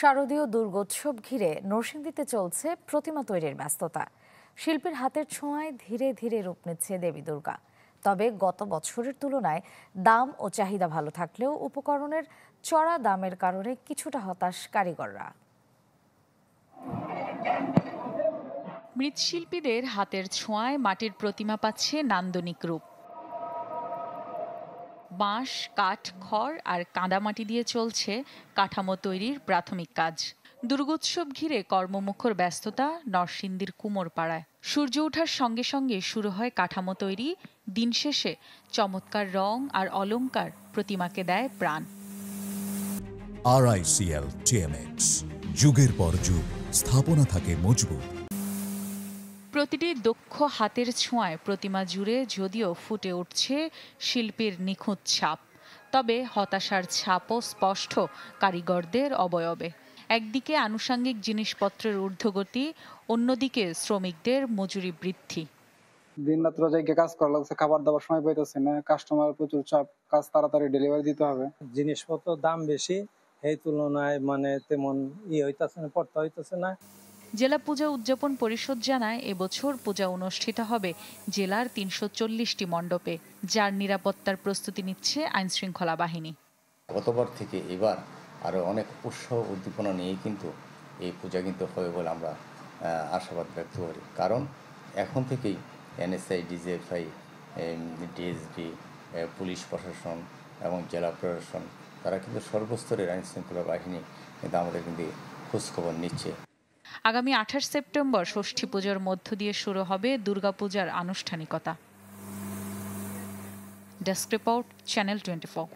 শারদীয় দুর্গোৎসব ঘিরে নরসিংদীতে চলছে প্রতিমা তৈরির ব্যস্ততা। শিল্পীর হাতের ছোঁয়ায় ধীরে ধীরে রূপ নিচ্ছে দেবী দুর্গা। তবে গত বছরের তুলনায় দাম ও চাহিদা ভালো থাকলেও উপকরণের চড়া দামের কারণে কিছুটা হতাশ কারিগররা। মৃৎশিল্পীদের হাতের ছোঁয়ায় মাটির প্রতিমা পাচ্ছে নান্দনিক রূপ। বাঁশ, কাঠ, খড় আর কাদামাটি দিয়ে চলছে কাঠামো তৈরির প্রাথমিক কাজ। দুর্গোৎসব ঘিরে কর্মমুখর ব্যস্ততা নরসিংদীর কুমোরপাড়ায়। সূর্য ওঠার সঙ্গে সঙ্গে শুরু হয় কাঠামো তৈরি। দিন শেষে চমৎকার রং আর অলংকার প্রতিমাকে দেয় প্রাণ। RICL TMX, যুগের পর যুগ স্থাপনা থাকে মজবুত। প্রতিটি দক্ষ হাতের ছোঁয়ায় প্রতিমা জুড়ে যদিও ফুটে উঠছে শিল্পীর নিখুঁত ছাপ, তবে হতাশার ছাপও স্পষ্ট কারিগরদের অবয়বে। একদিকে আনুষঙ্গিক জিনিসপত্রের ঊর্ধ্বগতি, অন্যদিকে শ্রমিকদের মজুরি বৃদ্ধি। দিন রাত্র জায়গায় কাজ করা লাগছে, খাবার দাবার সময় পাইতেছে না, কাস্টমার প্রচুর চাপ, কাজ তাড়াতাড়ি ডেলিভারি দিতে হবে। জিনিসপত্র দাম বেশি, এই তুলনায় তেমন হইতেছে না, পড়তে হইতেছে না। জেলা পূজা উদযাপন পরিষদ জানায় এবছর পূজা অনুষ্ঠিত হবে জেলার ৩৪০টি মণ্ডপে, যার নিরাপত্তার প্রস্তুতি নিচ্ছে আইনশৃঙ্খলা বাহিনী। গতবার থেকে এবার আরও অনেক উৎসাহ উদ্দীপনা নিয়েই কিন্তু এই পূজা কিন্তু হবে বলে আমরা আশাবাদ ব্যক্ত করি। কারণ এখন থেকেই NSI, DGFI, DSB, পুলিশ প্রশাসন এবং জেলা প্রশাসন তারা কিন্তু সর্বস্তরের আইনশৃঙ্খলা বাহিনী কিন্তু আমাদের কিন্তু খোঁজখবর নিচ্ছে। আগামী ২৮ সেপ্টেম্বর ষষ্ঠী পুজোর মধ্য দিয়ে শুরু হবে দুর্গাপূজার আনুষ্ঠানিকতা। Desk report, channel 24।